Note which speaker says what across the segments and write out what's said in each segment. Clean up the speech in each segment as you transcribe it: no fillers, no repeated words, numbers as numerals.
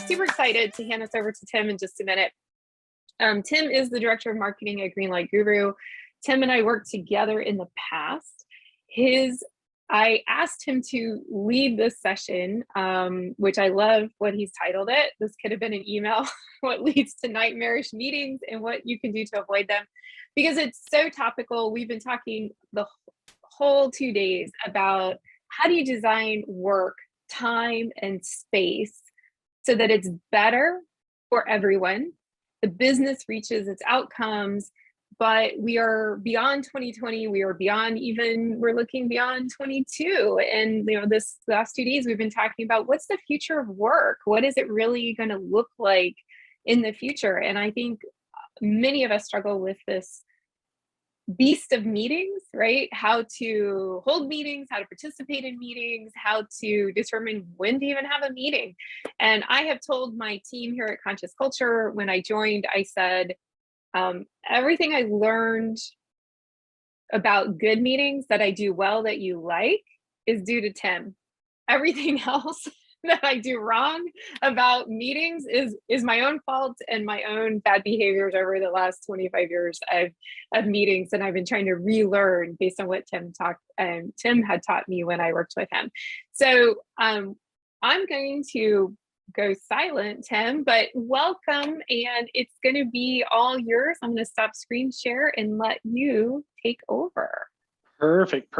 Speaker 1: super excited to hand this over to Tim in just a minute. Tim is the director of marketing at Greenlight Guru. Tim and I worked together in the past. I asked him to lead this session, which I love what he's titled it. This could have been an email, what leads to nightmarish meetings and what you can do to avoid them, because it's so topical. We've been talking the whole 2 days about how do you design work, time, and space so that it's better for everyone. The business reaches its outcomes, but we are beyond 2020. We're looking beyond 22. And this last 2 days, we've been talking about what's the future of work? What is it really going to look like in the future? And I think many of us struggle with this beast of meetings, right? How to hold meetings, how to participate in meetings, how to determine when to even have a meeting. And I have told my team here at Conscious Culture, when I joined, I said, everything I learned about good meetings that I do well, that you like, is due to Tim. Everything else that I do wrong about meetings is my own fault and my own bad behaviors over the last 25 years of meetings. And I've been trying to relearn based on what Tim had taught me when I worked with him. So I'm going to go silent, Tim, but welcome, and it's going to be all yours. I'm going to stop screen share and let you take over.
Speaker 2: Perfect.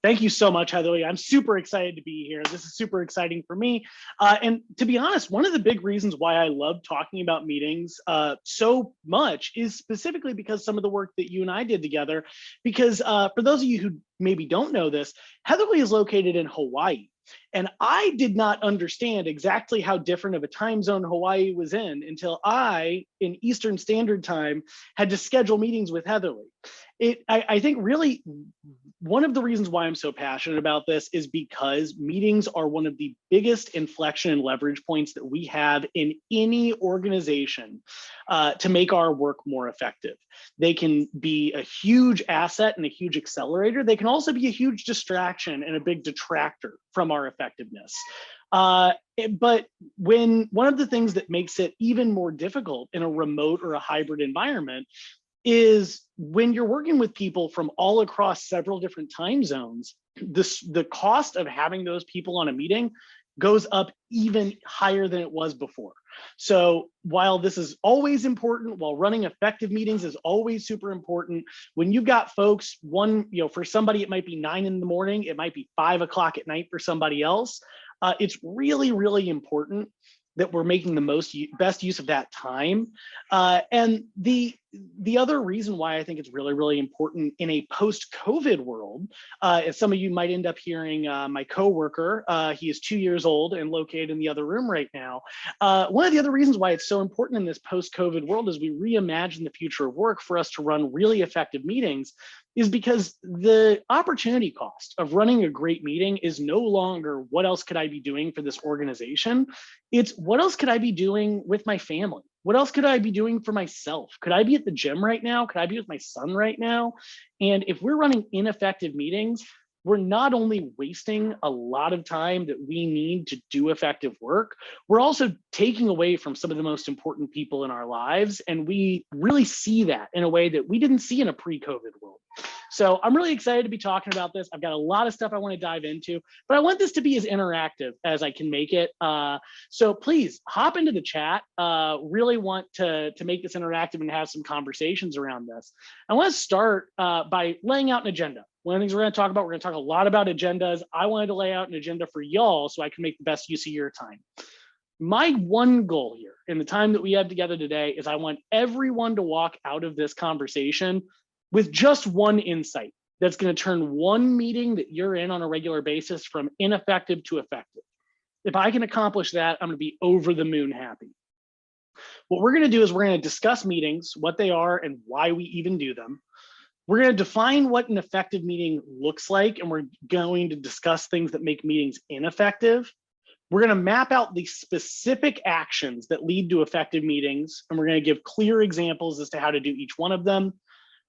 Speaker 2: Thank you so much, Heather. I'm super excited to be here. This is super exciting for me. And to be honest, one of the big reasons why I love talking about meetings so much is specifically because some of the work that you and I did together. Because for those of you who maybe don't know this, Heatherly is located in Hawaii. And I did not understand exactly how different of a time zone Hawaii was in until I, in Eastern Standard Time, had to schedule meetings with Heatherly. I think really one of the reasons why I'm so passionate about this is because meetings are one of the biggest inflection and leverage points that we have in any organization to make our work more effective. They can be a huge asset and a huge accelerator. They can also be a huge distraction and a big detractor from our effectiveness. But when one of the things that makes it even more difficult in a remote or a hybrid environment is when you're working with people from all across several different time zones, the cost of having those people on a meeting goes up even higher than it was before. So while this is always important, while running effective meetings is always super important, when you've got folks, for somebody, it might be 9 in the morning, it might be 5 o'clock at night for somebody else. It's really, really important that we're making the best use of that time. And the other reason why I think it's really, really important in a post-COVID world, as some of you might end up hearing my coworker, he is 2 years old and located in the other room right now. One of the other reasons why it's so important in this post-COVID world as we reimagine the future of work for us to run really effective meetings is because the opportunity cost of running a great meeting is no longer what else could I be doing for this organization? It's what else could I be doing with my family? What else could I be doing for myself? Could I be at the gym right now? Could I be with my son right now? And if we're running ineffective meetings, we're not only wasting a lot of time that we need to do effective work, we're also taking away from some of the most important people in our lives. And we really see that in a way that we didn't see in a pre-COVID world. So I'm really excited to be talking about this. I've got a lot of stuff I want to dive into, but I want this to be as interactive as I can make it. So please hop into the chat. Really want to make this interactive and have some conversations around this. I want to start by laying out an agenda. One of the things we're going to talk a lot about agendas. I wanted to lay out an agenda for y'all so I can make the best use of your time. My one goal here in the time that we have together today is I want everyone to walk out of this conversation with just one insight that's going to turn one meeting that you're in on a regular basis from ineffective to effective. If I can accomplish that, I'm going to be over the moon happy. What we're going to do is we're going to discuss meetings, what they are and why we even do them. We're going to define what an effective meeting looks like, and we're going to discuss things that make meetings ineffective. We're going to map out the specific actions that lead to effective meetings, and we're going to give clear examples as to how to do each one of them.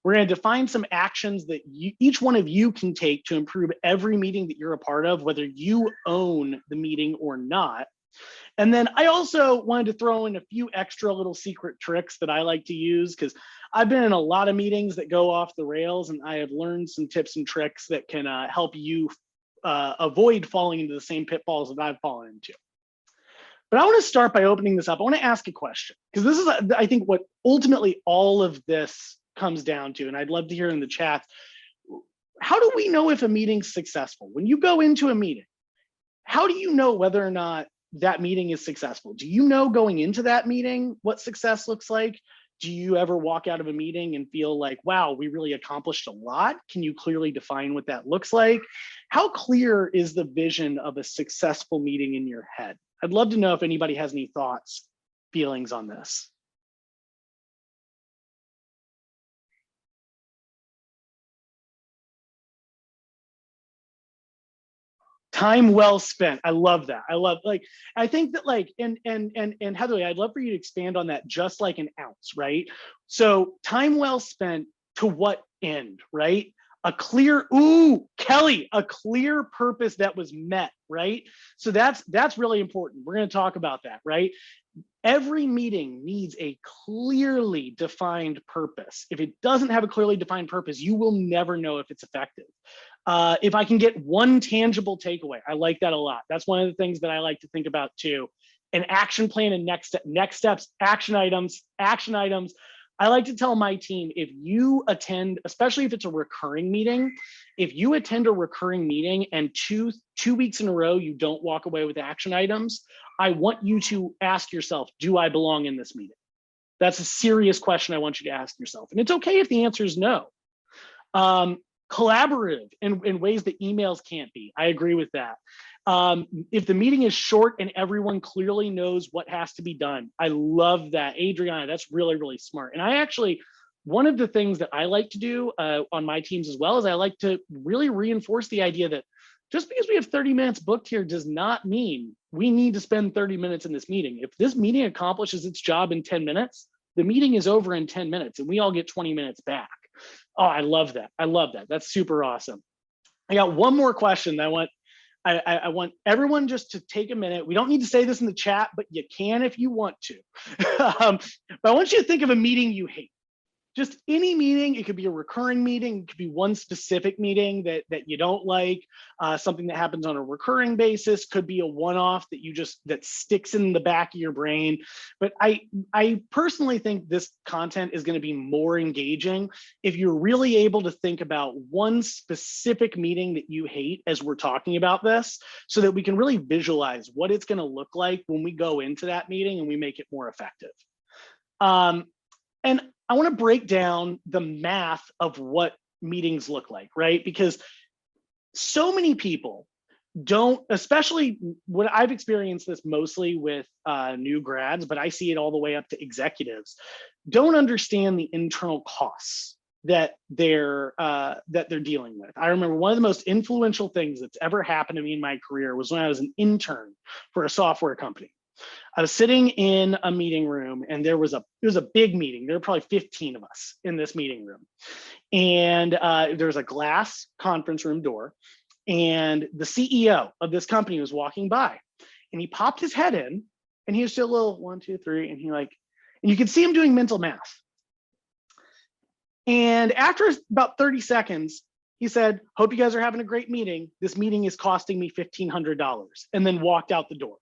Speaker 2: We're going to define some actions that each one of you can take to improve every meeting that you're a part of, whether you own the meeting or not. And then I also wanted to throw in a few extra little secret tricks that I like to use, because I've been in a lot of meetings that go off the rails, and I have learned some tips and tricks that can help you avoid falling into the same pitfalls that I've fallen into. But I want to start by opening this up. I want to ask a question, because this is, I think, what ultimately all of this comes down to, and I'd love to hear in the chat. How do we know if a meeting's successful? When you go into a meeting, how do you know whether or not that meeting is successful? Do you know going into that meeting what success looks like? Do you ever walk out of a meeting and feel like, wow, we really accomplished a lot? Can you clearly define what that looks like? How clear is the vision of a successful meeting in your head? I'd love to know if anybody has any thoughts, feelings on this. Time well spent. I love that. I love, like, I think that, like, and Heather, I'd love for you to expand on that, just like an ounce, right? So time well spent to what end, right? A clear, ooh, Kelly, a clear purpose that was met, right? So that's really important. We're going to talk about that, right? Every meeting needs a clearly defined purpose. If it doesn't have a clearly defined purpose, you will never know if it's effective. If I can get one tangible takeaway, I like that a lot. That's one of the things that I like to think about too. An action plan and next steps, action items. I like to tell my team, if you attend, especially if it's a recurring meeting, if you attend a recurring meeting and two weeks in a row, you don't walk away with action items, I want you to ask yourself, do I belong in this meeting? That's a serious question I want you to ask yourself. And it's okay if the answer is no. Collaborative in ways that emails can't be. I agree with that. If the meeting is short and everyone clearly knows what has to be done, I love that. Adriana, that's really, really smart. And I actually, one of the things that I like to do on my teams as well is I like to really reinforce the idea that just because we have 30 minutes booked here does not mean we need to spend 30 minutes in this meeting. If this meeting accomplishes its job in 10 minutes, the meeting is over in 10 minutes and we all get 20 minutes back. Oh, I love that. I love that. That's super awesome. I got one more question that I want everyone just to take a minute. We don't need to say this in the chat, but you can if you want to. But I want you to think of a meeting you hate. Just any meeting. It could be a recurring meeting. It could be one specific meeting that you don't like, something that happens on a recurring basis. Could be a one-off that sticks in the back of your brain. But I personally think this content is going to be more engaging if you're really able to think about one specific meeting that you hate as we're talking about this, so that we can really visualize what it's going to look like when we go into that meeting and we make it more effective. And I want to break down the math of what meetings look like, right? Because so many people don't, especially when I've experienced this mostly with new grads, but I see it all the way up to executives, don't understand the internal costs that they're dealing with. I remember one of the most influential things that's ever happened to me in my career was when I was an intern for a software company. I was sitting in a meeting room and it was a big meeting. There were probably 15 of us in this meeting room. And there was a glass conference room door, and the CEO of this company was walking by, and he popped his head in and he was still a little 1, 2, 3. And and you could see him doing mental math. And after about 30 seconds, he said, "Hope you guys are having a great meeting. This meeting is costing me $1,500, and then walked out the door.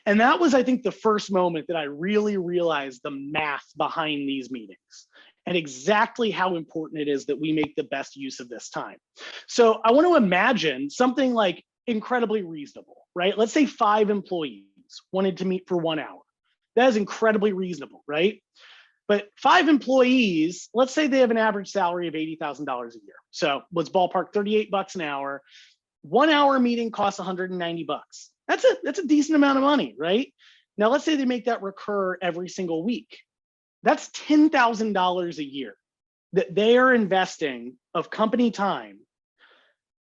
Speaker 2: And that was, I think, the first moment that I really realized the math behind these meetings and exactly how important it is that we make the best use of this time. So I want to imagine something like incredibly reasonable, right? Let's say 5 employees wanted to meet for 1 hour. That is incredibly reasonable, right? But 5 employees, let's say they have an average salary of $80,000 a year. So let's ballpark $38 an hour. 1 hour meeting costs $190. That's a decent amount of money, right? Now, let's say they make that recur every single week. That's $10,000 a year that they are investing of company time.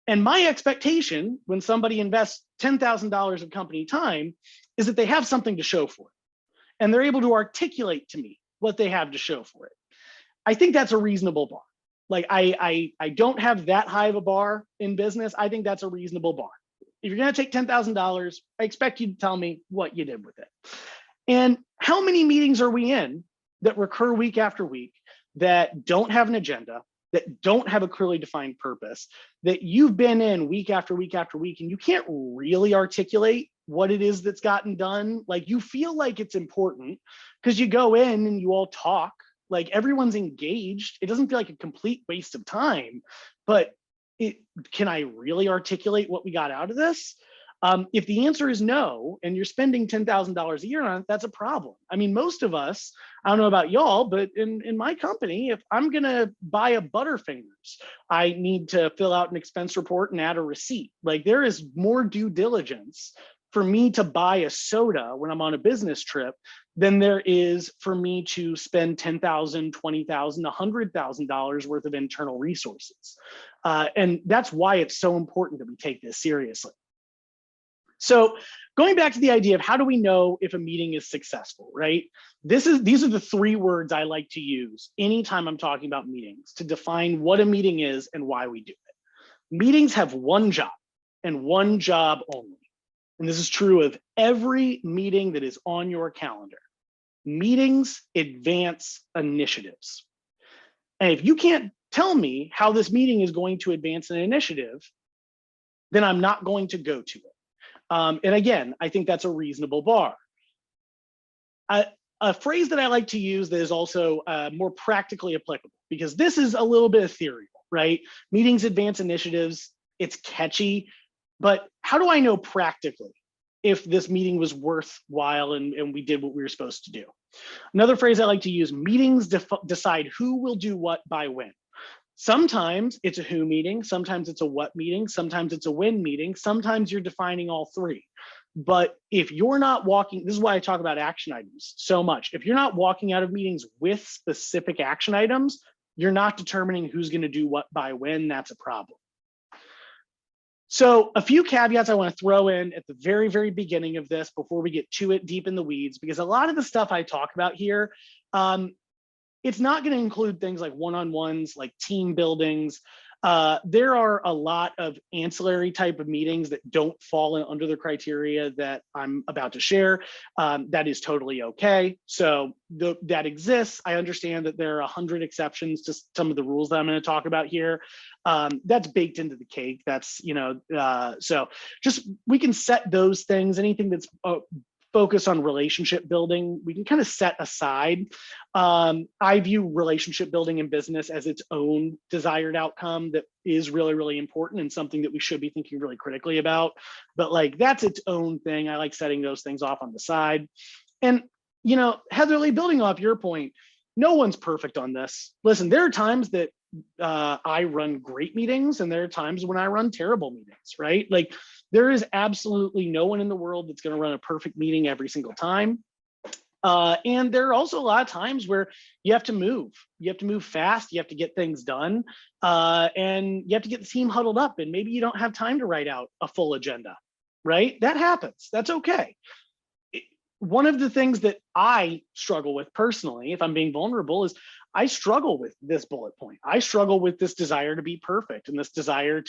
Speaker 2: And my expectation when somebody invests $10,000 of company time is that they have something to show for it. And they're able to articulate to me what they have to show for it. I think that's a reasonable bar. Like I don't have that high of a bar in business. I think that's a reasonable bar. If you're going to take $10,000, I expect you to tell me what you did with it. And how many meetings are we in that recur week after week that don't have an agenda, that don't have a clearly defined purpose, that you've been in week after week after week, and you can't really articulate what it is that's gotten done? Like, you feel like it's important because you go in and you all talk, like everyone's engaged. It doesn't feel like a complete waste of time, but can I really articulate what we got out of this? If the answer is no, and you're spending $10,000 a year on it, that's a problem. I mean, most of us, I don't know about y'all, but in my company, if I'm gonna buy a Butterfingers, I need to fill out an expense report and add a receipt. Like, there is more due diligence for me to buy a soda when I'm on a business trip than there is for me to spend $10,000, $20,000, $100,000 worth of internal resources. And that's why it's so important that we take this seriously. So going back to the idea of how do we know if a meeting is successful, right? These are the three words I like to use anytime I'm talking about meetings to define what a meeting is and why we do it. Meetings have one job and one job only. And this is true of every meeting that is on your calendar. Meetings advance initiatives. And if you can't tell me how this meeting is going to advance an initiative, then I'm not going to go to it. And again, I think that's a reasonable bar. A phrase that I like to use that is also more practically applicable, because this is a little bit ethereal, right? Meetings advance initiatives, it's catchy, but how do I know practically if this meeting was worthwhile and we did what we were supposed to do? Another phrase I like to use, meetings decide who will do what by when. Sometimes it's a who meeting, sometimes it's a what meeting, sometimes it's a when meeting, sometimes you're defining all three. But if you're not walking, this is why I talk about action items so much. If you're not walking out of meetings with specific action items, you're not determining who's going to do what by when. That's a problem. So a few caveats I want to throw in at the very, very beginning of this before we get to it deep in the weeds, because a lot of the stuff I talk about here, it's not going to include things like one-on-ones, like team buildings. There are a lot of ancillary type of meetings that don't fall under the criteria that I'm about to share. That is totally okay. So that exists. I understand that there are 100 exceptions to some of the rules that I'm going to talk about here. That's baked into the cake. That's, so just, we can set those things, anything that's focus on relationship building, we can kind of set aside. I view relationship building in business as its own desired outcome that is really, really important and something that we should be thinking really critically about. But like, that's its own thing. I like setting those things off on the side. And, Heatherly, building off your point, no one's perfect on this. Listen, there are times that I run great meetings and there are times when I run terrible meetings, right? Like, there is absolutely no one in the world that's going to run a perfect meeting every single time. And there are also a lot of times where you have to move. You have to move fast. You have to get things done. And you have to get the team huddled up. And maybe you don't have time to write out a full agenda, right? That happens. That's okay. One of the things that I struggle with personally, if I'm being vulnerable, is I struggle with this bullet point. I struggle with this desire to be perfect and this desire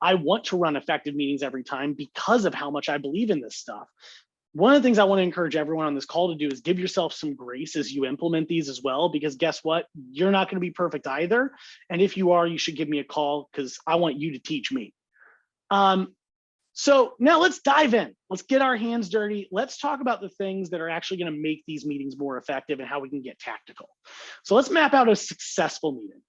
Speaker 2: I want to run effective meetings every time because of how much I believe in this stuff. One of the things I want to encourage everyone on this call to do is give yourself some grace as you implement these as well, because guess what? You're not going to be perfect either. And if you are, you should give me a call because I want you to teach me. So now let's dive in. Let's get our hands dirty. Let's talk about the things that are actually going to make these meetings more effective and how we can get tactical. So let's map out a successful meeting.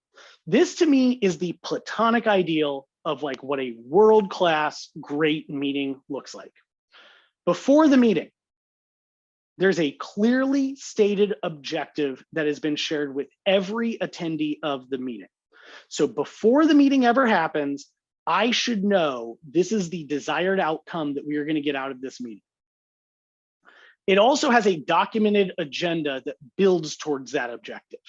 Speaker 2: This to me is the platonic ideal of like what a world-class great meeting looks like. Before the meeting, there's a clearly stated objective that has been shared with every attendee of the meeting. So before the meeting ever happens, I should know this is the desired outcome that we are going to get out of this meeting. It also has a documented agenda that builds towards that objective.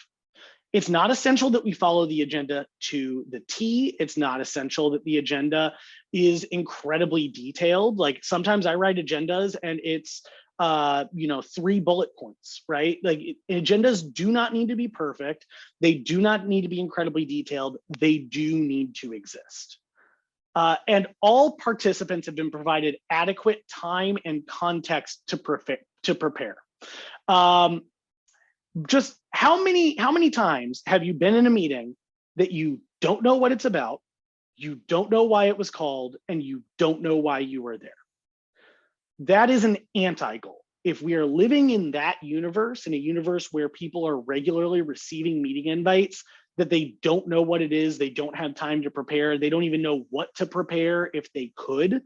Speaker 2: It's not essential that we follow the agenda to the T. It's not essential that the agenda is incredibly detailed. Like, sometimes I write agendas and it's 3 bullet points, right? Like, agendas do not need to be perfect. They do not need to be incredibly detailed. They do need to exist. And all participants have been provided adequate time and context to prepare. Just how many times have you been in a meeting that you don't know what it's about, you don't know why it was called, and you don't know why you were there? That is an anti-goal. If we are living in that universe, in a universe where people are regularly receiving meeting invites that they don't know what it is, they don't have time to prepare, they don't even know what to prepare if they could,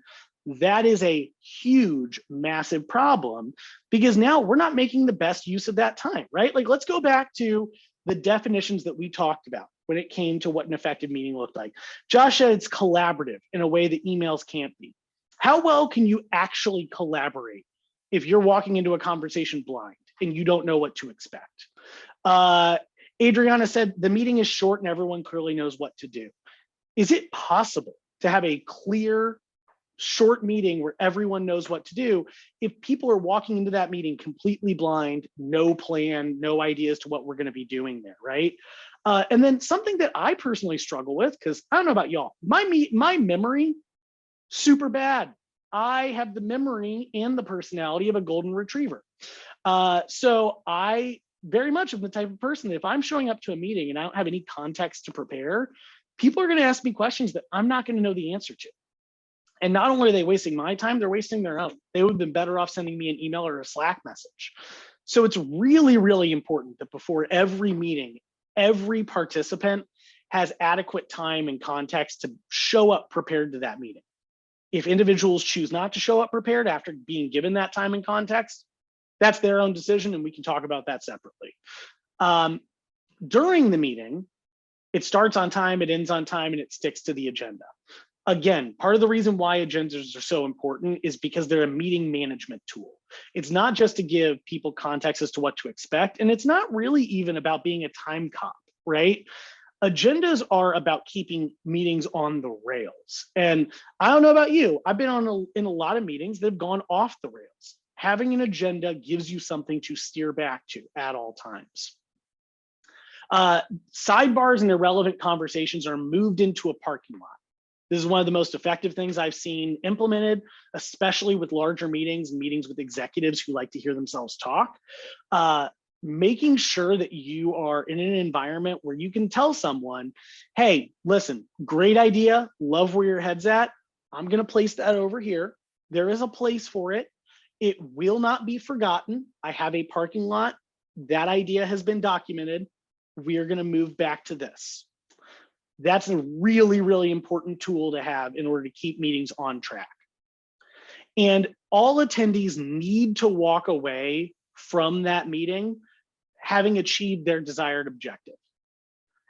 Speaker 2: that is a huge, massive problem, because now we're not making the best use of that time, right? Like, let's go back to the definitions that we talked about when it came to what an effective meeting looked like. Josh said it's collaborative in a way that emails can't be. How well can you actually collaborate if you're walking into a conversation blind and you don't know what to expect? Adriana said the meeting is short and everyone clearly knows what to do. Is it possible to have a clear, short meeting where everyone knows what to do if people are walking into that meeting completely blind, no plan, no idea as to what we're going to be doing there, right? And then something that I personally struggle with, because I don't know about y'all, my memory, super bad. I have the memory and the personality of a golden retriever. So I very much am the type of person that if I'm showing up to a meeting and I don't have any context to prepare, people are going to ask me questions that I'm not going to know the answer to. And not only are they wasting my time, they're wasting their own. They would have been better off sending me an email or a Slack message. So it's really, really important that before every meeting, every participant has adequate time and context to show up prepared to that meeting. If individuals choose not to show up prepared after being given that time and context, that's their own decision, and we can talk about that separately. During the meeting, it starts on time, it ends on time, and it sticks to the agenda. Again, part of the reason why agendas are so important is because they're a meeting management tool. It's not just to give people context as to what to expect, and it's not really even about being a time cop, right? Agendas are about keeping meetings on the rails. And I don't know about you, I've been in a lot of meetings that have gone off the rails. Having an agenda gives you something to steer back to at all times. Sidebars and irrelevant conversations are moved into a parking lot. This is one of the most effective things I've seen implemented, especially with larger meetings with executives who like to hear themselves talk. Making sure that you are in an environment where you can tell someone, hey, listen, great idea, love where your head's at. I'm going to place that over here. There is a place for it. It will not be forgotten. I have a parking lot. That idea has been documented. We are going to move back to this. That's a really, really important tool to have in order to keep meetings on track. And all attendees need to walk away from that meeting having achieved their desired objective.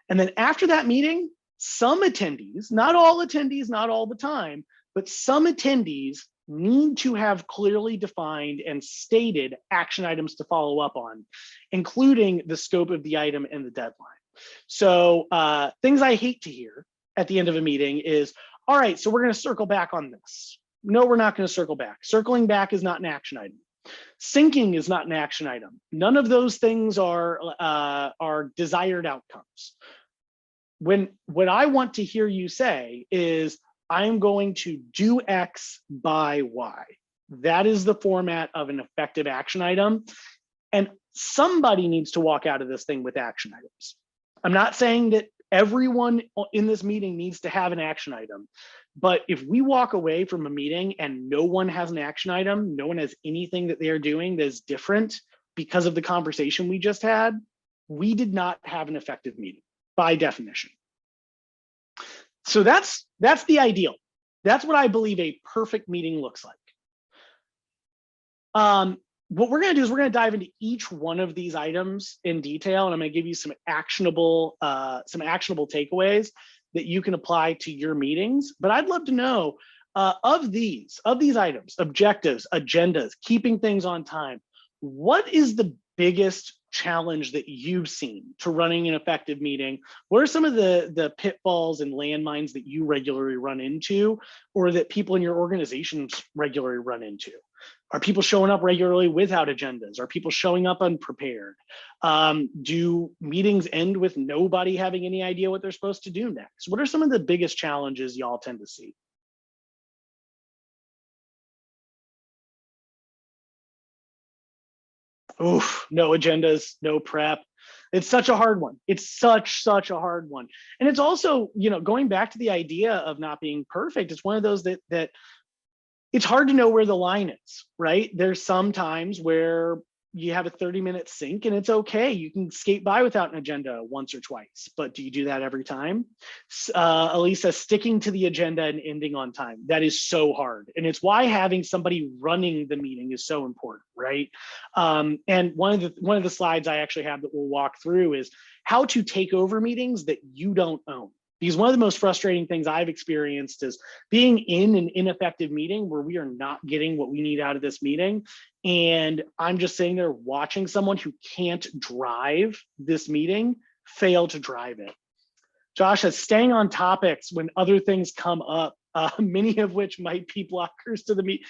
Speaker 2: And then after that meeting, some attendees, not all the time, but some attendees need to have clearly defined and stated action items to follow up on, including the scope of the item and the deadline. So things I hate to hear at the end of a meeting is, all right, so we're going to circle back on this. No, we're not going to circle back. Circling back is not an action item. Syncing is not an action item. None of those things are desired outcomes. What I want to hear you say is, I'm going to do X by Y. That is the format of an effective action item. And somebody needs to walk out of this thing with action items. I'm not saying that everyone in this meeting needs to have an action item, but if we walk away from a meeting and no one has an action item, no one has anything that they are doing that is different because of the conversation we just had, we did not have an effective meeting by definition. So that's the ideal. That's what I believe a perfect meeting looks like. What we're going to do is we're going to dive into each one of these items in detail, and I'm going to give you some actionable takeaways that you can apply to your meetings. But I'd love to know of these items, objectives, agendas, keeping things on time, what is the biggest challenge that you've seen to running an effective meeting? What are some of the pitfalls and landmines that you regularly run into, or that people in your organizations regularly run into? Are people showing up regularly without agendas? Are people showing up unprepared? Do meetings end with nobody having any idea what they're supposed to do next? What are some of the biggest challenges y'all tend to see? Oof, no agendas, no prep. It's such a hard one. It's such a hard one. And it's also, going back to the idea of not being perfect, it's one of those that it's hard to know where the line is, right? There's some times where you have a 30-minute sync and it's okay. You can skate by without an agenda once or twice, but do you do that every time? Elisa, sticking to the agenda and ending on time, that is so hard. And it's why having somebody running the meeting is so important, right? And one of the slides I actually have that we'll walk through is how to take over meetings that you don't own. Because one of the most frustrating things I've experienced is being in an ineffective meeting where we are not getting what we need out of this meeting. And I'm just sitting there watching someone who can't drive this meeting fail to drive it. Josh says, staying on topics when other things come up, many of which might be blockers to the meet.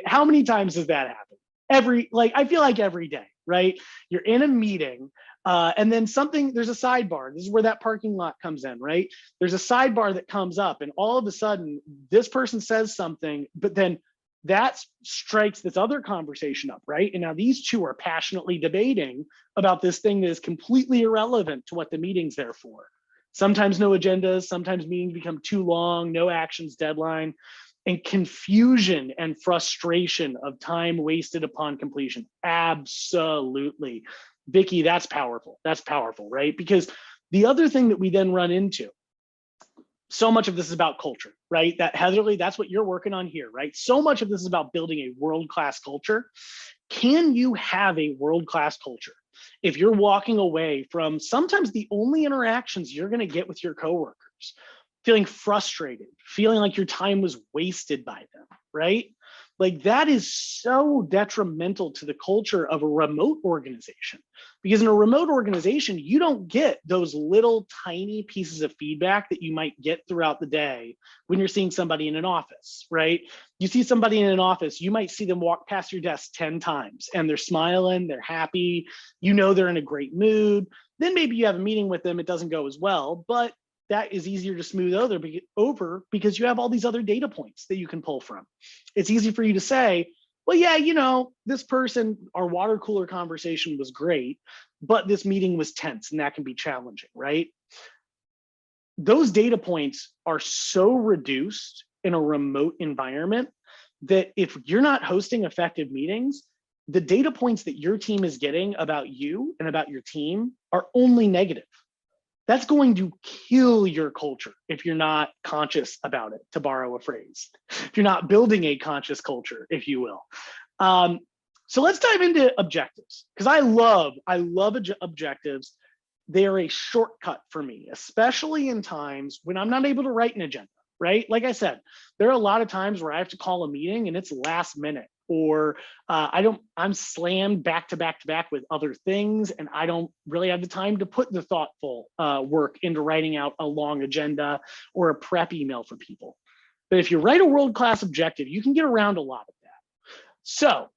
Speaker 2: How many times does that happen? I feel like every day, right? You're in a meeting, and then there's a sidebar. This is where that parking lot comes in, right? There's a sidebar that comes up, and all of a sudden, this person says something, but then that strikes this other conversation up, right? And now these two are passionately debating about this thing that is completely irrelevant to what the meeting's there for. Sometimes no agendas, sometimes meetings become too long, no actions, deadline, and confusion and frustration of time wasted upon completion. Absolutely. Vicky, that's powerful. That's powerful, right? Because the other thing that we then run into, so much of this is about culture, right? That Heatherly, that's what you're working on here, right? So much of this is about building a world-class culture. Can you have a world-class culture if you're walking away from sometimes the only interactions you're going to get with your coworkers, feeling frustrated, feeling like your time was wasted by them, right? Like that is so detrimental to the culture of a remote organization, because in a remote organization, you don't get those little tiny pieces of feedback that you might get throughout the day when you're seeing somebody in an office, right? You see somebody in an office, you might see them walk past your desk 10 times and they're smiling, they're happy, they're in a great mood. Then maybe you have a meeting with them, it doesn't go as well, but that is easier to smooth over because you have all these other data points that you can pull from. It's easy for you to say, well, yeah, this person, our water cooler conversation was great, but this meeting was tense and that can be challenging, right? Those data points are so reduced in a remote environment that if you're not hosting effective meetings, the data points that your team is getting about you and about your team are only negative. That's going to kill your culture if you're not conscious about it, to borrow a phrase. If you're not building a conscious culture, if you will. So let's dive into objectives, because I love objectives. They are a shortcut for me, especially in times when I'm not able to write an agenda, right? Like I said, there are a lot of times where I have to call a meeting and it's last minute, or I'm slammed back to back with other things, and I don't really have the time to put the thoughtful work into writing out a long agenda or a prep email for people. But if you write a world-class objective, you can get around a lot of that. So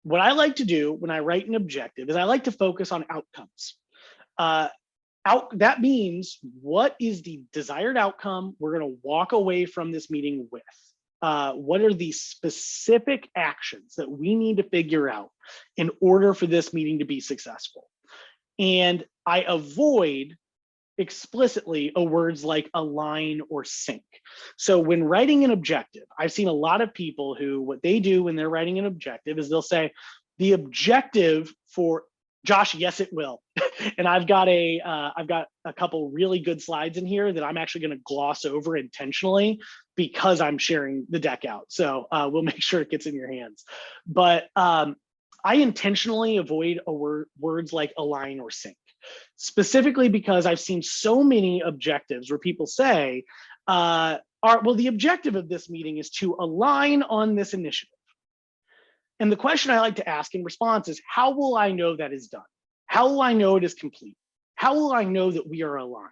Speaker 2: what I like to do when I write an objective is I like to focus on outcomes. That means, what is the desired outcome we're going to walk away from this meeting with? What are the specific actions that we need to figure out in order for this meeting to be successful? And I avoid explicitly words like align or sync. So when writing an objective, I've seen a lot of people who, what they do when they're writing an objective is they'll say, the objective for Josh, yes, it will. And I've got a couple really good slides in here that I'm actually going to gloss over intentionally because I'm sharing the deck out. So we'll make sure it gets in your hands. But I intentionally avoid words like align or sync, specifically because I've seen so many objectives where people say, well, the objective of this meeting is to align on this initiative. And the question I like to ask in response is, how will I know that is done? How will I know it is complete? How will I know that we are aligned?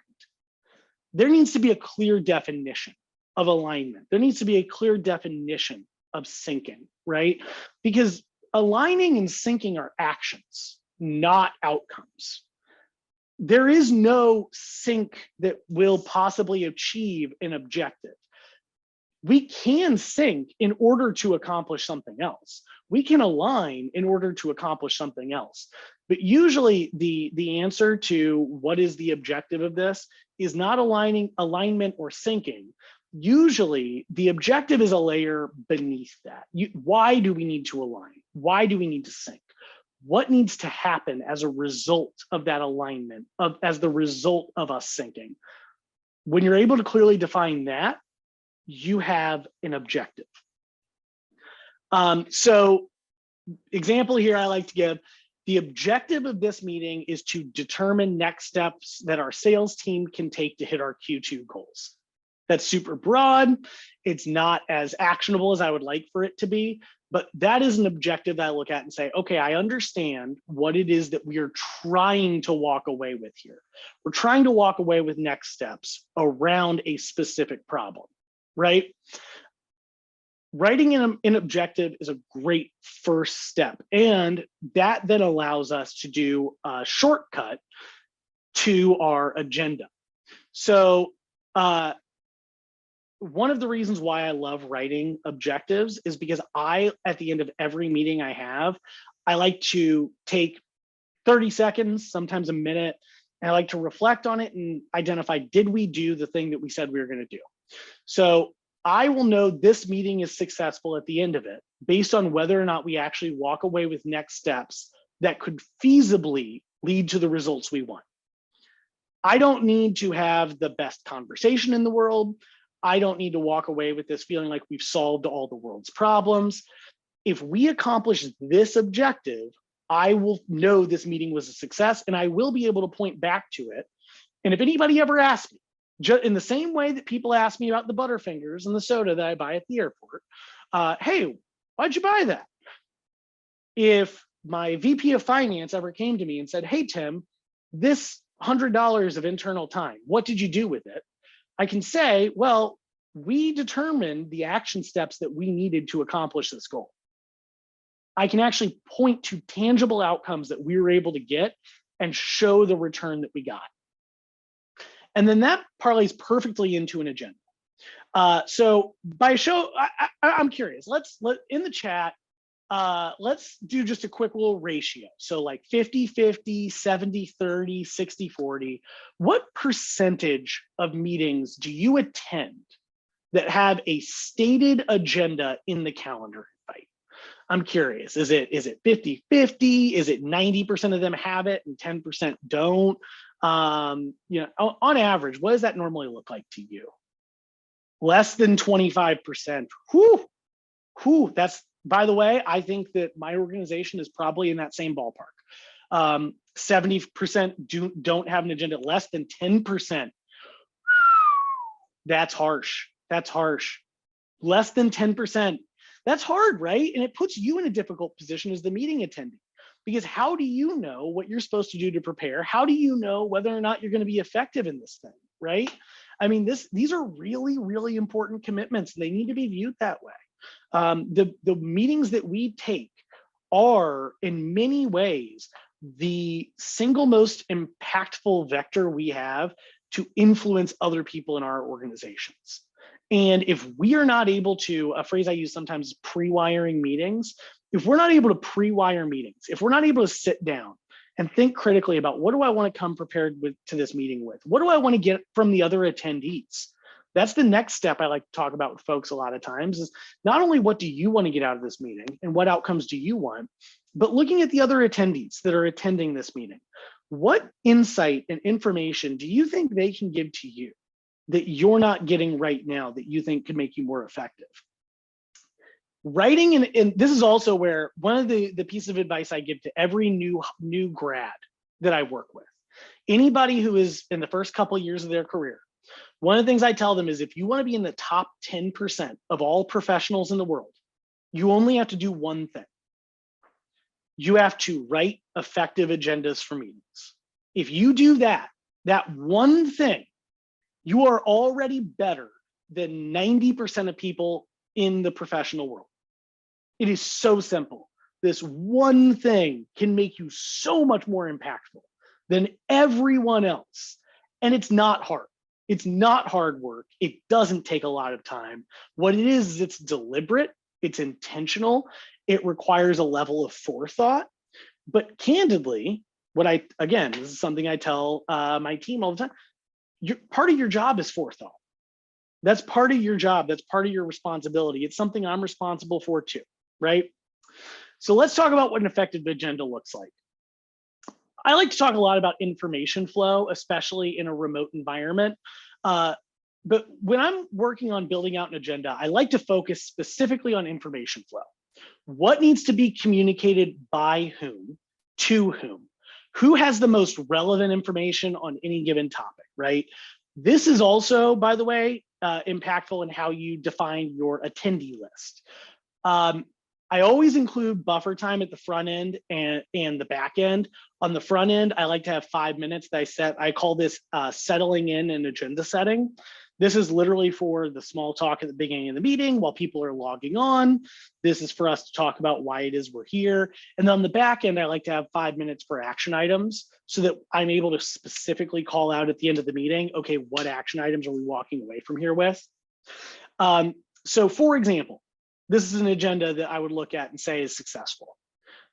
Speaker 2: There needs to be a clear definition of alignment. There needs to be a clear definition of syncing, right? Because aligning and syncing are actions, not outcomes. There is no sync that will possibly achieve an objective. we can sync in order to accomplish something else. We can align in order to accomplish something else. But usually the answer to what is the objective of this is not alignment or syncing. Usually the objective is a layer beneath that. Why do we need to align? Why do we need to sync? What needs to happen as a result of that alignment, as the result of us syncing? When you're able to clearly define that, you have an objective. So example here I like to give, the objective of this meeting is to determine next steps that our sales team can take to hit our Q2 goals. That's super broad. It's not as actionable as I would like for it to be, but that is an objective that I look at and say, okay, I understand what it is that we are trying to walk away with here. We're trying to walk away with next steps around a specific problem, right? Writing an objective is a great first step, and that then allows us to do a shortcut to our agenda. So one of the reasons why I love writing objectives is because at the end of every meeting I have, I like to take 30 seconds, sometimes a minute, and I like to reflect on it and identify, did we do the thing that we said we were going to do? So I will know this meeting is successful at the end of it based on whether or not we actually walk away with next steps that could feasibly lead to the results we want. I don't need to have the best conversation in the world. I don't need to walk away with this feeling like we've solved all the world's problems. If we accomplish this objective, I will know this meeting was a success and I will be able to point back to it. And if anybody ever asks me, in the same way that people ask me about the Butterfingers and the soda that I buy at the airport, hey, why'd you buy that? If my VP of finance ever came to me and said, hey, Tim, this $100 of internal time, what did you do with it? I can say, well, we determined the action steps that we needed to accomplish this goal. I can actually point to tangible outcomes that we were able to get and show the return that we got. And then that parlays perfectly into an agenda. So by show, I'm curious, in the chat, let's do just a quick little ratio. So like 50-50, 70-30, 60-40. What percentage of meetings do you attend that have a stated agenda in the calendar invite? I'm curious, is it 50-50? Is it 90% of them have it and 10% don't? You know, on average, what does that normally look like to you? Less than 25%. Whew, that's, by the way, I think that my organization is probably in that same ballpark. 70% don't have an agenda, less than 10%. That's harsh. That's harsh. Less than 10%. That's hard, right? And it puts you in a difficult position as the meeting attendee. Because how do you know what you're supposed to do to prepare? How do you know whether or not you're going to be effective in this thing, right? I mean, these are really, really important commitments. They need to be viewed that way. The meetings that we take are, in many ways, the single most impactful vector we have to influence other people in our organizations. And if we are not able to, a phrase I use sometimes is pre-wiring meetings, if we're not able to pre-wire meetings, if we're not able to sit down and think critically about what do I want to come prepared to this meeting with? What do I want to get from the other attendees? That's the next step I like to talk about with folks a lot of times, is not only what do you want to get out of this meeting and what outcomes do you want, but looking at the other attendees that are attending this meeting. What insight and information do you think they can give to you that you're not getting right now that you think could make you more effective? Writing, and this is also where one of the pieces of advice I give to every new grad that I work with, anybody who is in the first couple of years of their career, one of the things I tell them is if you want to be in the top 10% of all professionals in the world, you only have to do one thing. You have to write effective agendas for meetings. If you do that one thing, you are already better than 90% of people in the professional world. It is so simple. This one thing can make you so much more impactful than everyone else. And it's not hard. It's not hard work. It doesn't take a lot of time. What it is it's deliberate, it's intentional, it requires a level of forethought. But candidly, again, this is something I tell my team all the time. Part of your job is forethought. That's part of your job. That's part of your responsibility. It's something I'm responsible for too, right? So let's talk about what an effective agenda looks like. I like to talk a lot about information flow, especially in a remote environment. But when I'm working on building out an agenda, I like to focus specifically on information flow. What needs to be communicated by whom, to whom? Who has the most relevant information on any given topic, right? This is also, by the way, impactful in how you define your attendee list. I always include buffer time at the front end and the back end. On the front end, I like to have 5 minutes that I call this settling in and agenda setting. This is literally for the small talk at the beginning of the meeting while people are logging on. This is for us to talk about why it is we're here. And then on the back end, I like to have 5 minutes for action items so that I'm able to specifically call out at the end of the meeting, okay, what action items are we walking away from here with? So for example, this is an agenda that I would look at and say is successful.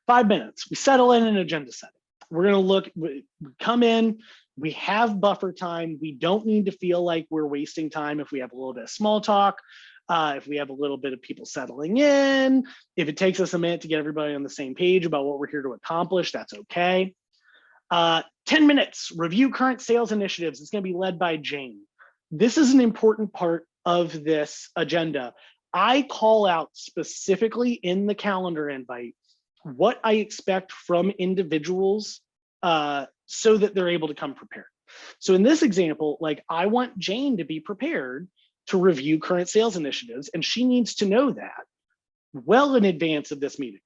Speaker 2: 5 minutes, we settle in an agenda setting. We're gonna we come in, we have buffer time. We don't need to feel like we're wasting time if we have a little bit of small talk, if we have a little bit of people settling in, if it takes us a minute to get everybody on the same page about what we're here to accomplish, that's okay. 10 minutes, review current sales initiatives. It's gonna be led by Jane. This is an important part of this agenda. I call out specifically in the calendar invite what I expect from individuals so that they're able to come prepared. So in this example, like I want Jane to be prepared to review current sales initiatives, and she needs to know that well in advance of this meeting.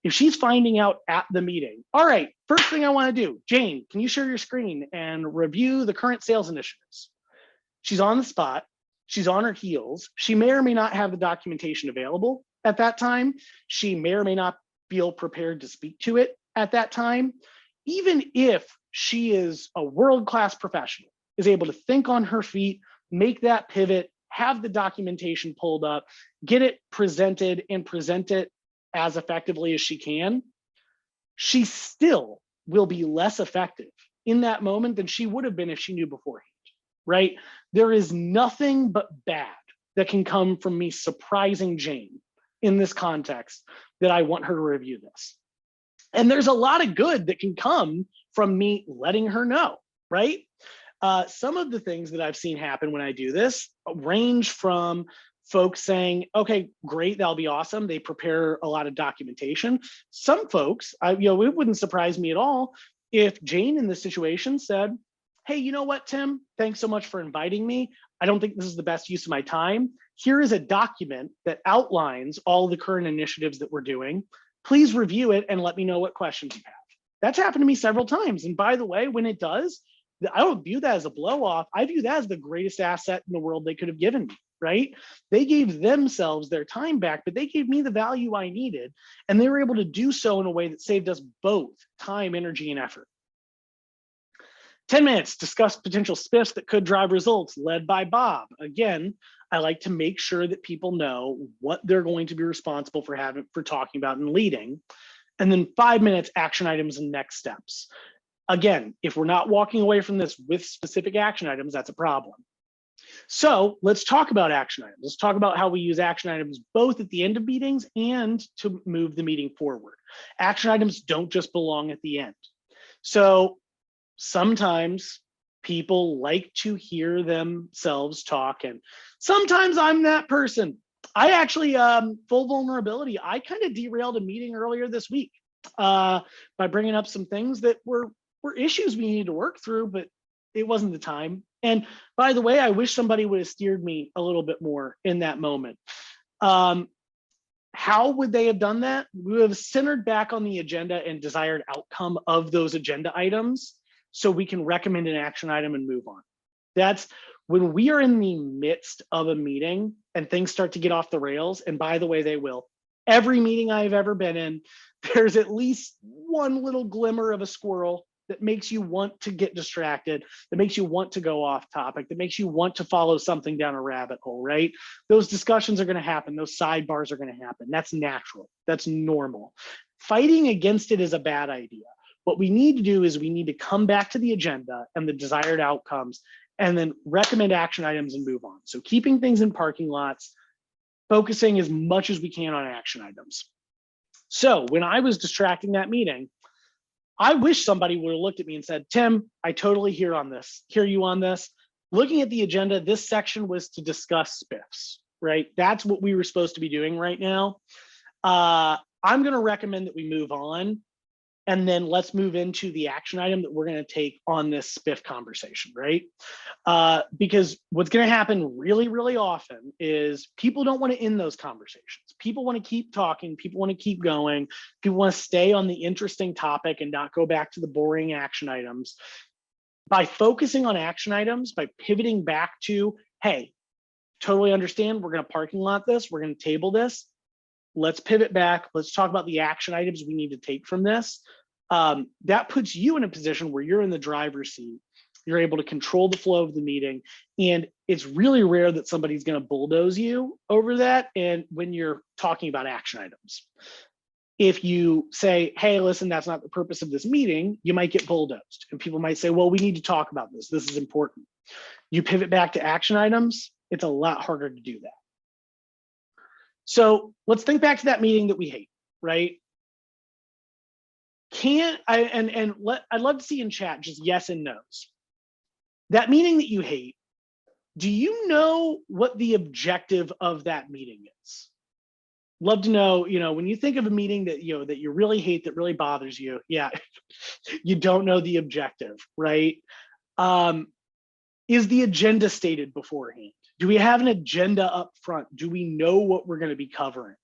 Speaker 2: If she's finding out at the meeting, all right, first thing I want to do, Jane, can you share your screen and review the current sales initiatives? She's on the spot. She's on her heels. She may or may not have the documentation available at that time. She may or may not feel prepared to speak to it at that time. Even if she is a world-class professional, is able to think on her feet, make that pivot, have the documentation pulled up, get it presented and present it as effectively as she can, she still will be less effective in that moment than she would have been if she knew beforehand, right? There is nothing but bad that can come from me surprising Jane in this context that I want her to review this. And there's a lot of good that can come from me letting her know, right? Some of the things that I've seen happen when I do this range from folks saying, okay, great, that'll be awesome. They prepare a lot of documentation. Some folks, it wouldn't surprise me at all if Jane in this situation said, hey, you know what, Tim, thanks so much for inviting me. I don't think this is the best use of my time. Here is a document that outlines all the current initiatives that we're doing. Please review it and let me know what questions you have. That's happened to me several times. And by the way, when it does, I don't view that as a blow off. I view that as the greatest asset in the world they could have given me, right? They gave themselves their time back, but they gave me the value I needed. And they were able to do so in a way that saved us both time, energy, and effort. 10 minutes, discuss potential spiffs that could drive results, led by Bob. Again, I like to make sure that people know what they're going to be responsible for talking about and leading. And then 5 minutes, action items and next steps. Again, if we're not walking away from this with specific action items, that's a problem. So let's talk about action items. Let's talk about how we use action items both at the end of meetings and to move the meeting forward. Action items don't just belong at the end. So sometimes people like to hear themselves talk, and sometimes I'm that person. I actually, full vulnerability, I kind of derailed a meeting earlier this week by bringing up some things that were issues we needed to work through, but it wasn't the time. And by the way, I wish somebody would have steered me a little bit more in that moment. How would they have done that? We would have centered back on the agenda and desired outcome of those agenda items so we can recommend an action item and move on. That's when we are in the midst of a meeting and things start to get off the rails. And by the way, they will. Every meeting I've ever been in, there's at least one little glimmer of a squirrel that makes you want to get distracted, that makes you want to go off topic, that makes you want to follow something down a rabbit hole, right? Those discussions are going to happen. Those sidebars are going to happen. That's natural. That's normal. Fighting against it is a bad idea. What we need to do is we need to come back to the agenda and the desired outcomes and then recommend action items and move on. So keeping things in parking lots, focusing as much as we can on action items. So when I was distracting that meeting, I wish somebody would have looked at me and said, Tim, I totally hear you on this. Looking at the agenda, this section was to discuss spiffs, right? That's what we were supposed to be doing right now. I'm going to recommend that we move on. And then let's move into the action item that we're going to take on this spiff conversation, right? Because what's going to happen really, really often is people don't want to end those conversations. People want to keep talking. People want to keep going. People want to stay on the interesting topic and not go back to the boring action items. By focusing on action items, by pivoting back to, hey, totally understand, we're going to parking lot this, we're going to table this. Let's pivot back. Let's talk about the action items we need to take from this. That puts you in a position where you're in the driver's seat. You're able to control the flow of the meeting. And it's really rare that somebody's going to bulldoze you over that. And when you're talking about action items, if you say, hey, listen, that's not the purpose of this meeting, you might get bulldozed. And people might say, well, we need to talk about this. This is important. You pivot back to action items, it's a lot harder to do that. So let's think back to that meeting that we hate, right? I'd love to see in chat just yes and no's. That meeting that you hate, do you know what the objective of that meeting is? Love to know, when you think of a meeting that that you really hate, that really bothers you, yeah, you don't know the objective, right? Is the agenda stated beforehand? Do we have an agenda up front? Do we know what we're going to be covering?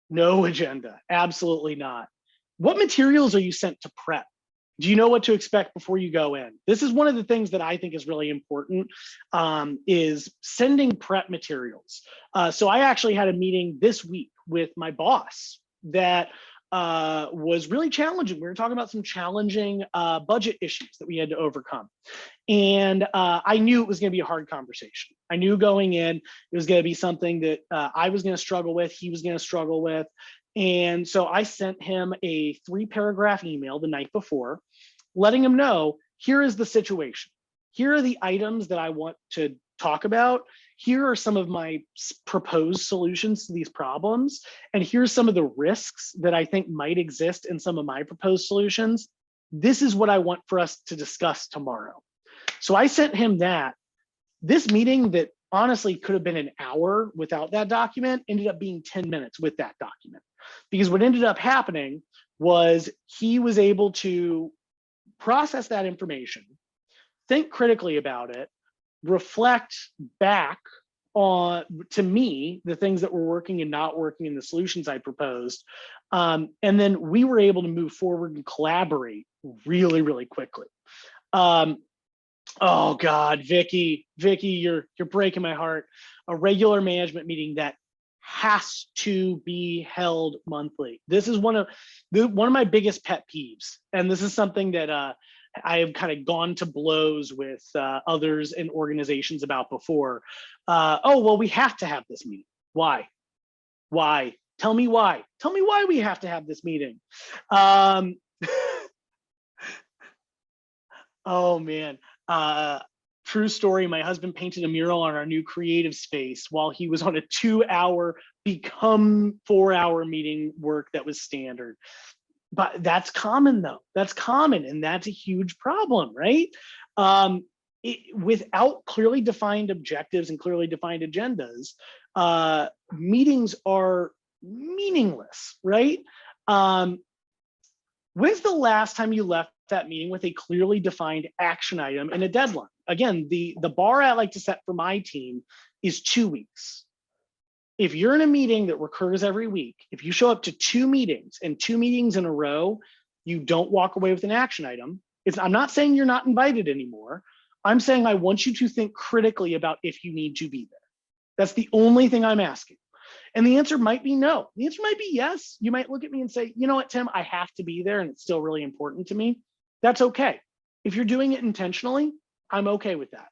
Speaker 2: No agenda, absolutely not. What materials are you sent to prep? Do you know what to expect before you go in? This is one of the things that I think is really important, is sending prep materials. So I actually had a meeting this week with my boss that was really challenging. We were talking about some challenging budget issues that we had to overcome. And I knew it was going to be a hard conversation. I knew going in, it was going to be something that I was going to struggle with, he was going to struggle with. And so I sent him a 3-paragraph email the night before, letting him know, here is the situation. Here are the items that I want to talk about. Here are some of my proposed solutions to these problems. And here's some of the risks that I think might exist in some of my proposed solutions. This is what I want for us to discuss tomorrow. So I sent him that. This meeting that honestly could have been an hour without that document ended up being 10 minutes with that document. Because what ended up happening was he was able to process that information, think critically about it, reflect back on, to me, the things that were working and not working in the solutions I proposed. And then we were able to move forward and collaborate really, really quickly. Oh God, Vicky, you're breaking my heart. A regular management meeting that has to be held monthly. This is one of my biggest pet peeves, and this is something that I have kind of gone to blows with others and organizations about before. Oh well, we have to have this meeting. Why? Tell me why. Tell me why we have to have this meeting. Oh man. True story, my husband painted a mural on our new creative space while he was on a 2-hour, become 4-hour meeting work that was standard. But that's common though, that's common, and that's a huge problem, right? Without clearly defined objectives and clearly defined agendas, meetings are meaningless, right? When's the last time you left that meeting with a clearly defined action item and a deadline? Again, the bar I like to set for my team is 2 weeks. If you're in a meeting that recurs every week, if you show up to 2 meetings and 2 meetings in a row, you don't walk away with an action item. I'm not saying you're not invited anymore. I'm saying I want you to think critically about if you need to be there. That's the only thing I'm asking. And the answer might be no. The answer might be yes. You might look at me and say, you know what, Tim, I have to be there and it's still really important to me. That's okay. If you're doing it intentionally, I'm okay with that.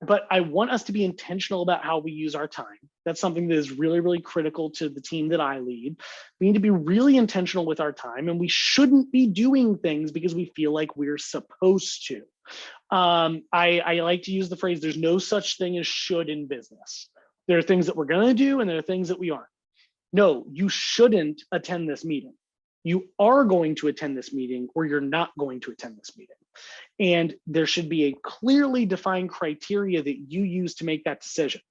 Speaker 2: But I want us to be intentional about how we use our time. That's something that is really, really critical to the team that I lead. We need to be really intentional with our time, and we shouldn't be doing things because we feel like we're supposed to. I like to use the phrase, there's no such thing as should in business. There are things that we're going to do and there are things that we aren't. No, you shouldn't attend this meeting. You are going to attend this meeting or you're not going to attend this meeting. And there should be a clearly defined criteria that you use to make that decision.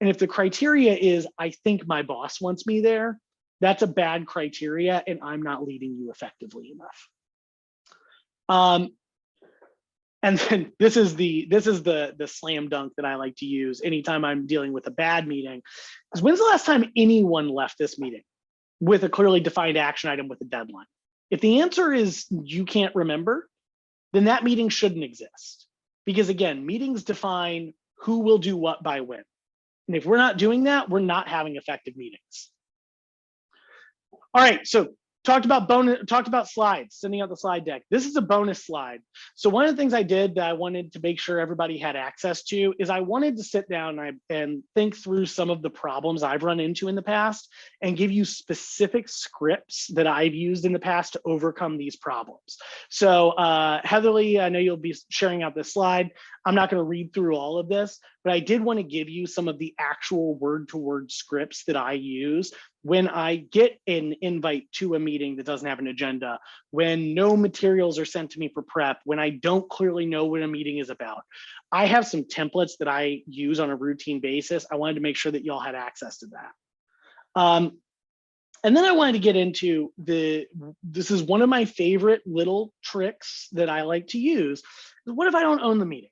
Speaker 2: And if the criteria is, I think my boss wants me there, that's a bad criteria and I'm not leading you effectively enough. And then this is the slam dunk that I like to use anytime I'm dealing with a bad meeting. Because when's the last time anyone left this meeting with a clearly defined action item with a deadline? If the answer is you can't remember, then that meeting shouldn't exist. Because again, meetings define who will do what by when. And if we're not doing that, we're not having effective meetings. All right, so talked about slides, sending out the slide deck. This is a bonus slide. So one of the things I did that I wanted to make sure everybody had access to is I wanted to sit down and think through some of the problems I've run into in the past and give you specific scripts that I've used in the past to overcome these problems. So Heatherly, I know you'll be sharing out this slide. I'm not going to read through all of this, but I did want to give you some of the actual word-to-word scripts that I use when I get an invite to a meeting that doesn't have an agenda, when no materials are sent to me for prep, when I don't clearly know what a meeting is about. I have some templates that I use on a routine basis. I wanted to make sure that y'all had access to that. And then I wanted to get into this is one of my favorite little tricks that I like to use. What if I don't own the meeting?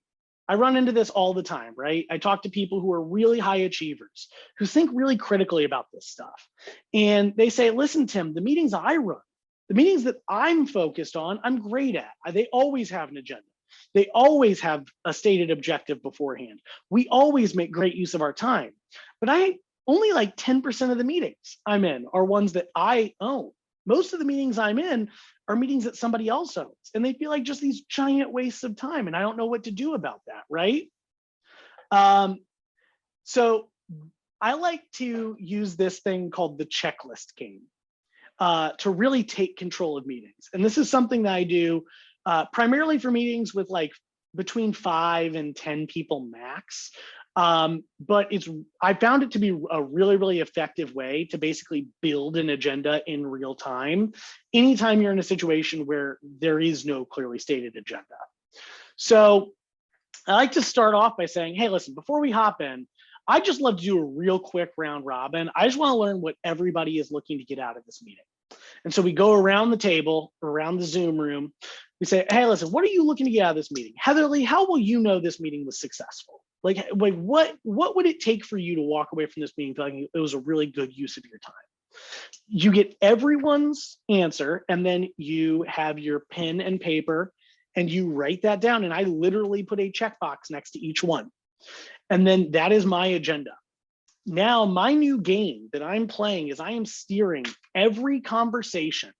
Speaker 2: I run into this all the time, right? I talk to people who are really high achievers, who think really critically about this stuff. And they say, listen, Tim, the meetings I run, the meetings that I'm focused on, I'm great at. They always have an agenda. They always have a stated objective beforehand. We always make great use of our time. But only like 10% of the meetings I'm in are ones that I own. Most of the meetings I'm in are meetings that somebody else owns, and they feel like just these giant wastes of time, and I don't know what to do about that, right? So I like to use this thing called the checklist game to really take control of meetings. And this is something that I do primarily for meetings with like between 5 and 10 people max. But I found it to be a really, really effective way to basically build an agenda in real time, anytime you're in a situation where there is no clearly stated agenda. So I like to start off by saying, hey, listen, before we hop in, I just love to do a real quick round robin. I just want to learn what everybody is looking to get out of this meeting. And so we go around the table, around the Zoom room. We say, hey, listen, what are you looking to get out of this meeting? Heatherly, how will you know this meeting was successful? Like what would it take for you to walk away from this meeting feeling it was a really good use of your time? You get everyone's answer, and then you have your pen and paper, and you write that down. And I literally put a checkbox next to each one. And then that is my agenda. Now, my new game that I'm playing is I am steering every conversation.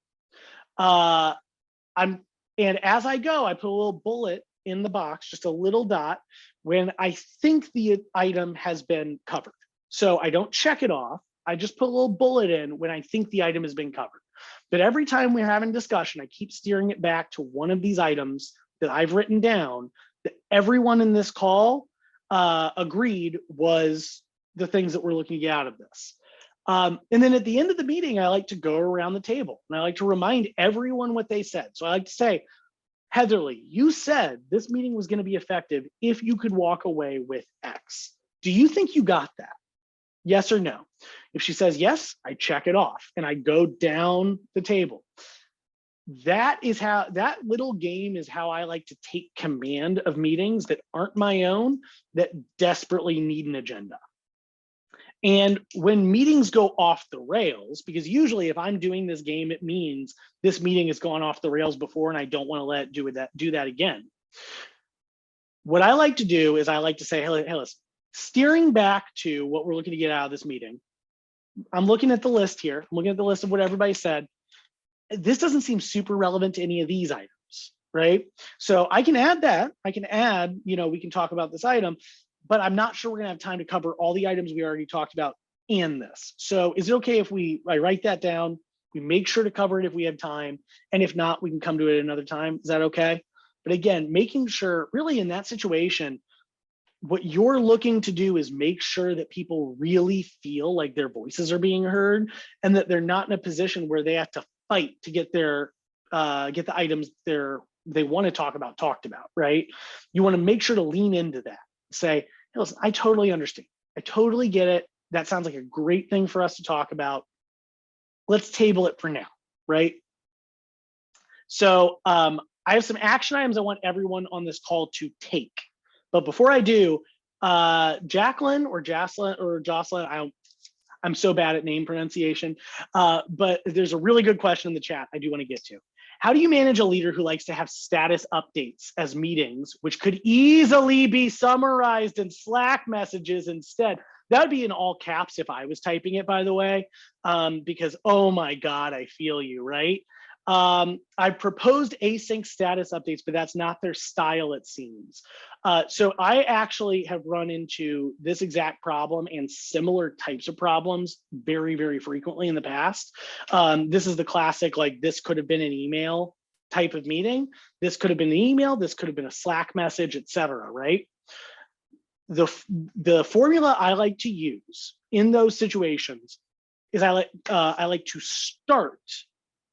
Speaker 2: And as I go, I put a little bullet in the box, just a little dot, when I think the item has been covered. So I don't check it off. I just put a little bullet in when I think the item has been covered. But every time we're having discussion, I keep steering it back to one of these items that I've written down that everyone in this call agreed was the things that we're looking to get out of this. And then at the end of the meeting, I like to go around the table and I like to remind everyone what they said. So I like to say, Heatherly, you said this meeting was going to be effective if you could walk away with X. Do you think you got that? Yes or no? If she says yes, I check it off and I go down the table. That little game is how I like to take command of meetings that aren't my own, that desperately need an agenda. And when meetings go off the rails, because usually if I'm doing this game, it means this meeting has gone off the rails before and I don't want to let it do that again. What I like to do is I like to say, hey, listen, steering back to what we're looking to get out of this meeting, I'm looking at the list here. I'm looking at the list of what everybody said. This doesn't seem super relevant to any of these items, right? So I can add that. I can add, we can talk about this item, but I'm not sure we're gonna have time to cover all the items we already talked about in this. So is it okay if I write that down? We make sure to cover it if we have time. And if not, we can come to it another time. Is that okay? But again, making sure really in that situation, what you're looking to do is make sure that people really feel like their voices are being heard and that they're not in a position where they have to fight to get the items they want to talk about talked about, right? You want to make sure to lean into that. Say, hey, listen, I totally understand. I totally get it. That sounds like a great thing for us to talk about. Let's table it for now, right? So I have some action items I want everyone on this call to take. But before I do, Jacqueline or Jocelyn, I'm so bad at name pronunciation, but there's a really good question in the chat I do want to get to. How do you manage a leader who likes to have status updates as meetings, which could easily be summarized in Slack messages instead? That would be in all caps if I was typing it, by the way, because, oh my God, I feel you, right? I proposed async status updates, but that's not their style, it seems. So I actually have run into this exact problem and similar types of problems very, very frequently in the past. This is the classic, like, this could have been an email type of meeting. This could have been an email. This could have been a Slack message, etc. Right? The formula I like to use in those situations is I like to start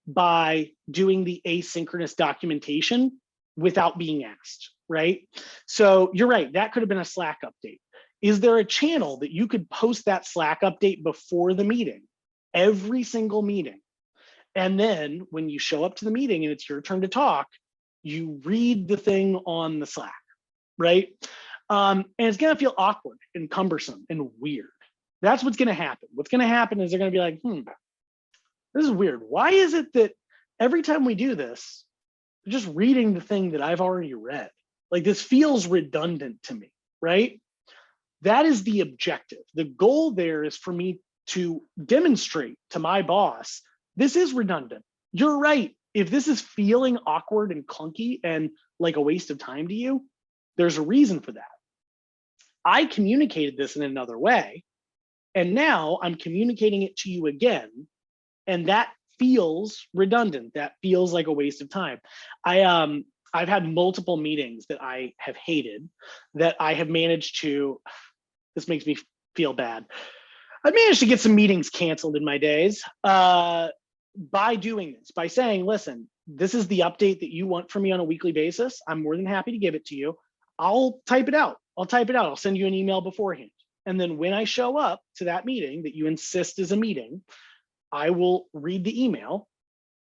Speaker 2: by doing the asynchronous documentation without being asked, right? So you're right, that could have been a Slack update. Is there a channel that you could post that Slack update before the meeting, every single meeting? And then when you show up to the meeting and it's your turn to talk, you read the thing on the Slack, right? And it's gonna feel awkward and cumbersome and weird. That's what's gonna happen. What's gonna happen is they're gonna be like, this is weird. Why is it that every time we do this, I'm just reading the thing that I've already read? Like, this feels redundant to me, right? That is the objective. The goal there is for me to demonstrate to my boss, this is redundant. You're right. If this is feeling awkward and clunky and like a waste of time to you, there's a reason for that. I communicated this in another way, and now I'm communicating it to you again. And that feels redundant. That feels like a waste of time. I've had multiple meetings that I have hated that I have managed to, this makes me feel bad. I managed to get some meetings canceled in my days by doing this, by saying, listen, this is the update that you want from me on a weekly basis. I'm more than happy to give it to you. I'll type it out. I'll send you an email beforehand. And then when I show up to that meeting that you insist is a meeting, I will read the email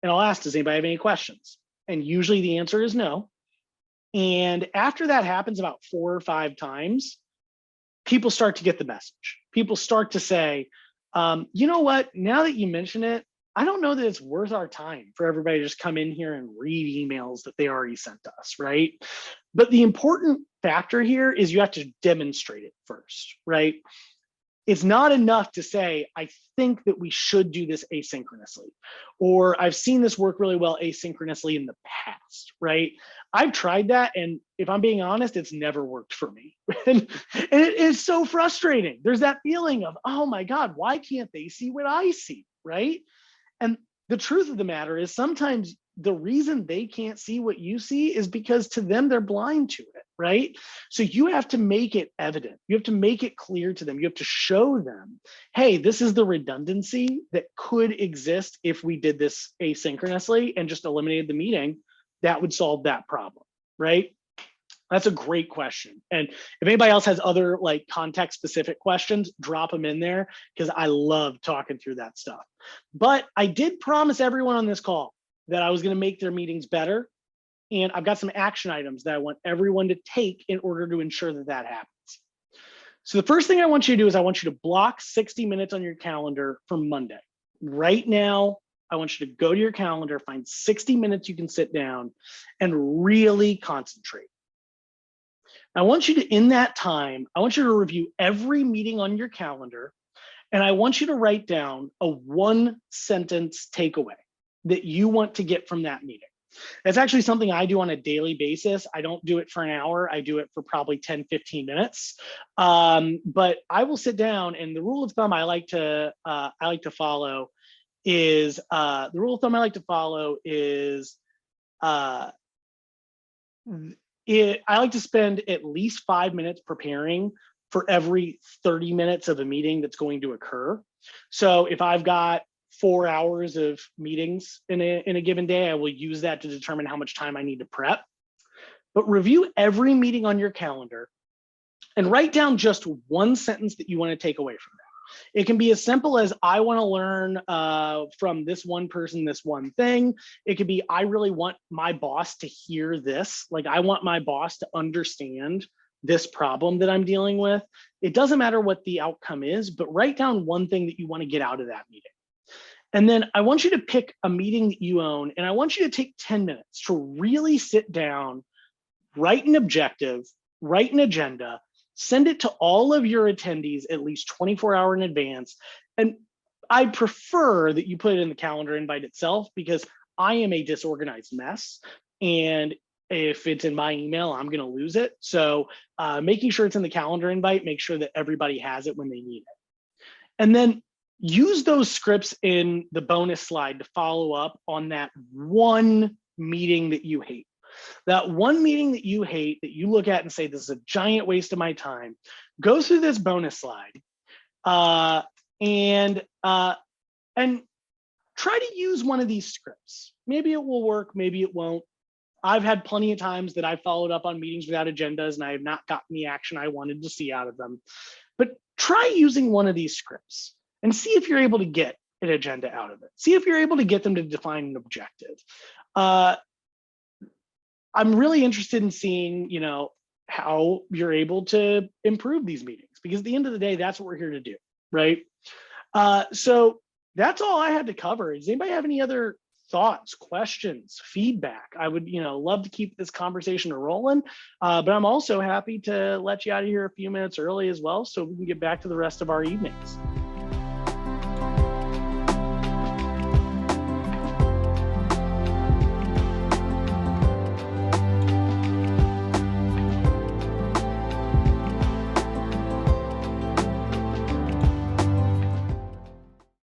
Speaker 2: and I'll ask, does anybody have any questions? And usually the answer is no. And after that happens about 4 or 5 times, people start to get the message. People start to say, you know what, now that you mention it, I don't know that it's worth our time for everybody to just come in here and read emails that they already sent to us, right? But the important factor here is you have to demonstrate it first, right? It's not enough to say, I think that we should do this asynchronously, or I've seen this work really well asynchronously in the past, right? I've tried that, and if I'm being honest, it's never worked for me. and it is so frustrating. There's that feeling of, oh my God, why can't they see what I see, right? And the truth of the matter is sometimes the reason they can't see what you see is because to them, they're blind to it, right? So you have to make it evident. You have to make it clear to them. You have to show them, hey, this is the redundancy that could exist if we did this asynchronously and just eliminated the meeting. That would solve that problem, right? That's a great question. And if anybody else has other like context specific questions, drop them in there because I love talking through that stuff. But I did promise everyone on this call that I was going to make their meetings better. And I've got some action items that I want everyone to take in order to ensure that that happens. So the first thing I want you to do is I want you to block 60 minutes on your calendar for Monday. Right now, I want you to go to your calendar, find 60 minutes you can sit down and really concentrate. I want you to, in that time, I want you to review every meeting on your calendar And I want you to write down a 1-sentence takeaway that you want to get from that meeting. That's actually something I do on a daily basis. I don't do it for an hour. I do it for probably 10, 15 minutes. But I will sit down, and the rule of thumb I like to follow is uh, I like to spend at least 5 minutes preparing for every 30 minutes of a meeting that's going to occur. So if I've got 4 hours of meetings in a given day, I will use that to determine how much time I need to prep. But review every meeting on your calendar and write down just one sentence that you want to take away from that. It can be as simple as, I want to learn from this one person this one thing. It could be, I really want my boss to hear this. Like, I want my boss to understand this problem that I'm dealing with. It doesn't matter what the outcome is, but write down one thing that you want to get out of that meeting. And then I want you to pick a meeting that you own, and I want you to take 10 minutes to really sit down, write an objective, write an agenda, send it to all of your attendees at least 24 hours in advance. And I prefer that you put it in the calendar invite itself, because I am a disorganized mess. And if it's in my email, I'm going to lose it. So making sure it's in the calendar invite, make sure that everybody has it when they need it. And then use those scripts in the bonus slide to follow up on that one meeting that you hate. That one meeting that you hate, that you look at and say, this is a giant waste of my time. Go through this bonus slide and try to use one of these scripts. Maybe it will work, maybe it won't. I've had plenty of times that I followed up on meetings without agendas and I have not gotten the action I wanted to see out of them. But try using one of these scripts and see if you're able to get an agenda out of it. See if you're able to get them to define an objective. I'm really interested in seeing, how you're able to improve these meetings, because at the end of the day, that's what we're here to do, right? So that's all I had to cover. Does anybody have any other thoughts, questions, feedback? I would, love to keep this conversation rolling, but I'm also happy to let you out of here a few minutes early as well, so we can get back to the rest of our evenings.